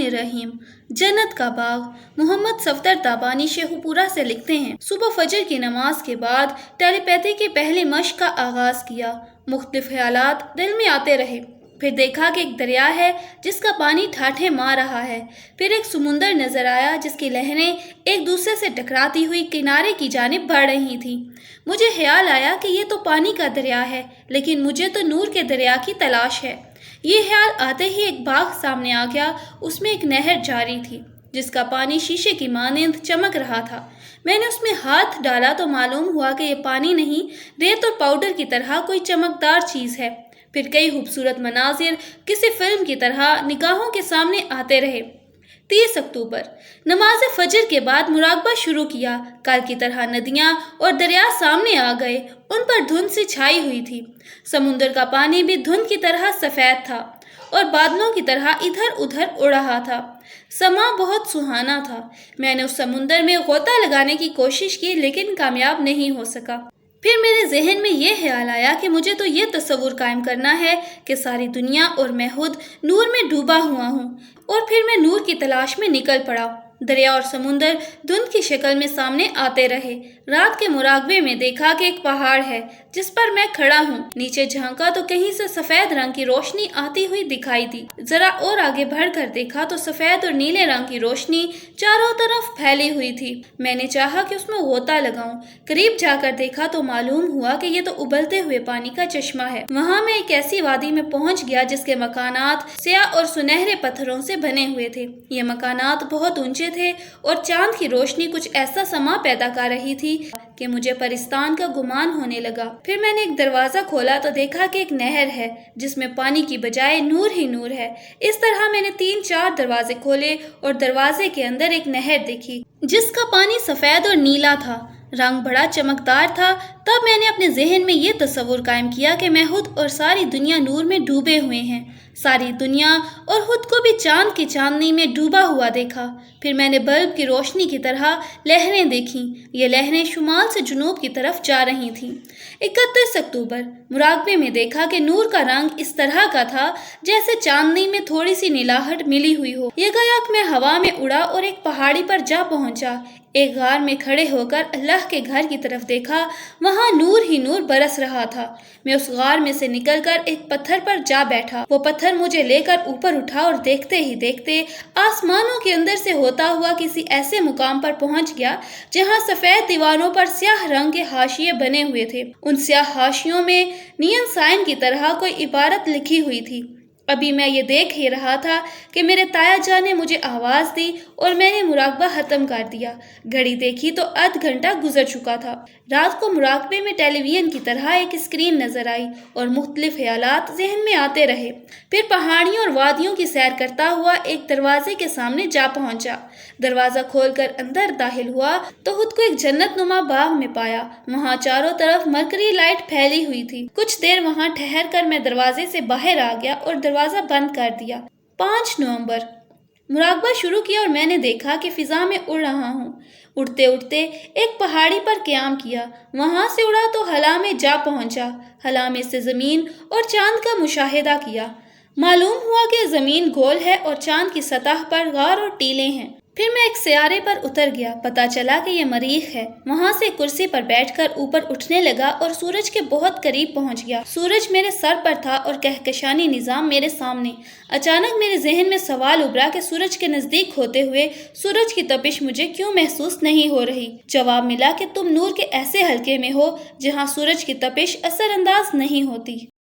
बिस्मिल्लाहिर्रहमानिर्रहीम। जन्नत का बाग। मोहम्मद सफदर ताबानी शेखुपुरा से लिखते हैं, सुबह फजर की नमाज के बाद टेलीपैथी के पहले मश्क का आगाज किया। मुख्तलिफ ख्यालात दिल में आते रहे। फिर देखा कि एक दरिया है जिसका पानी ठाठे मार रहा है। फिर एक समुंदर नजर आया जिसकी लहरें एक दूसरे से टकराती हुई किनारे की जानिब बढ़ रही थीं। मुझे ख्याल आया कि ये तो पानी का दरिया है, लेकिन मुझे तो नूर के दरिया की तलाश है। ये ख्याल आते ही एक बाग सामने आ गया। उसमें एक नहर जारी थी जिसका पानी शीशे की मानंद चमक रहा था। मैंने उसमें हाथ डाला तो मालूम हुआ कि यह पानी नहीं, रेत और पाउडर की तरह कोई चमकदार चीज़ है। फिर कई खूबसूरत मनाजिर किसी फिल्म की तरह निगाहों के सामने आते रहे। 30 अक्टूबर। नमाज फजर के बाद मुराकबा शुरू किया। कल की तरह नदियाँ और दरिया सामने आ गए। उन पर धुंध सी छाई हुई थी। समुंदर का पानी भी धुंध की तरह सफ़ेद था और बादलों की तरह इधर उधर उड़ रहा था। समा बहुत सुहाना था। मैंने उस समुंदर में गोता लगाने की कोशिश की, लेकिन कामयाब नहीं हो सका। फिर मेरे जहन में यह ख्याल आया कि मुझे तो ये तस्वुर कायम करना है कि सारी दुनिया और मैं खुद नूर में डूबा हुआ हूँ। और फिर मैं नूर की तलाश में निकल पड़ा। दरिया और समुंदर धुंध की शक्ल में सामने आते रहे। रात के मुराकबे में देखा कि एक पहाड़ है जिस पर मैं खड़ा हूँ। नीचे झांका तो कहीं से सफेद रंग की रोशनी आती हुई दिखाई दी। जरा और आगे बढ़कर देखा तो सफेद और नीले रंग की रोशनी चारों तरफ फैली हुई थी। मैंने चाहा कि उसमें गोता लगाऊं। करीब जाकर देखा तो मालूम हुआ कि ये तो उबलते हुए पानी का चश्मा है। वहाँ मैं एक ऐसी वादी में पहुँच गया जिसके मकानात स्याह और सुनहरे पत्थरों से बने हुए थे। ये मकानात बहुत ऊंचे थे और चांद की रोशनी कुछ ऐसा समा पैदा कर रही थी कि मुझे परिस्तान का गुमान होने लगा। फिर मैंने एक दरवाजा खोला तो देखा कि एक नहर है जिसमें पानी की बजाय नूर ही नूर है। इस तरह मैंने 3-4 दरवाजे खोले और दरवाजे के अंदर एक नहर देखी जिसका पानी सफेद और नीला था, रंग बड़ा चमकदार था। तब मैंने अपने जहन में ये तस्वुर कायम किया कि मैं खुद और सारी दुनिया नूर में डूबे हुए हैं। सारी दुनिया और खुद को भी चांद की चांदनी में डूबा हुआ देखा। फिर मैंने बल्ब की रोशनी की तरह लहरें देखीं। ये लहरें शुमाल से जुनूब की तरफ जा रही थीं। 31 अक्टूबर। मुराकबे में देखा कि नूर का रंग इस तरह का था जैसे चांदनी में थोड़ी सी नीलाहट मिली हुई हो। यकायक मैं हवा में उड़ा और एक पहाड़ी पर जा पहुंचा। एक गार में खड़े होकर अल्लाह के घर की तरफ देखा। वहाँ नूर ही नूर बरस रहा था। मैं उस गार में से निकलकर एक पत्थर पर जा बैठा। वो पत्थर मुझे लेकर ऊपर उठा और देखते ही देखते आसमानों के अंदर से होता हुआ किसी ऐसे मुकाम पर पहुंच गया जहाँ सफेद दीवारों पर स्याह रंग के हाशिए बने हुए थे। उन स्याह हाशियों में नियन साइन की तरह कोई इबारत लिखी हुई थी। अभी मैं ये देख ही रहा था कि मेरे ताया जान ने मुझे आवाज़ दी और मैंने मुराकबा ख़त्म कर दिया। घड़ी देखी तो आध घंटा गुजर चुका था। रात को मुराकबे में टेलीविज़न की तरह एक स्क्रीन नज़र आई और मुख्तलिफ ख्यालात जहन में आते रहे। फिर पहाड़ियों और वादियों की सैर करता हुआ एक दरवाजे के सामने जा पहुंचा। दरवाज़ा खोलकर अंदर दाखिल हुआ तो खुद को एक जन्नत नुमा बाग में पाया। वहाँ चारों तरफ मरकरी लाइट फैली हुई थी। कुछ देर वहाँ ठहर कर मैं दरवाजे से बाहर आ गया और दरवाज़ा बंद कर दिया। 5 नवंबर। मुराकबा शुरू किया और मैंने देखा कि फिजा में उड़ रहा हूँ। उड़ते उड़ते एक पहाड़ी पर क़याम किया। वहाँ से उड़ा तो हला में जा पहुँचा। हला में से ज़मीन और चांद का मुशाहिदा किया। मालूम हुआ कि ज़मीन गोल है और चांद की सतह पर गार और टीले हैं। फिर मैं एक सियारे पर उतर गया। पता चला कि यह मरीख है। वहाँ से कुर्सी पर बैठकर ऊपर उठने लगा और सूरज के बहुत करीब पहुँच गया। सूरज मेरे सर पर था और कहकशानी निज़ाम मेरे सामने। अचानक मेरे जहन में सवाल उभरा कि सूरज के नज़दीक होते हुए सूरज की तपिश मुझे क्यों महसूस नहीं हो रही। जवाब मिला कि तुम नूर के ऐसे हल्के में हो जहाँ सूरज की तपिश असरअंदाज नहीं होती।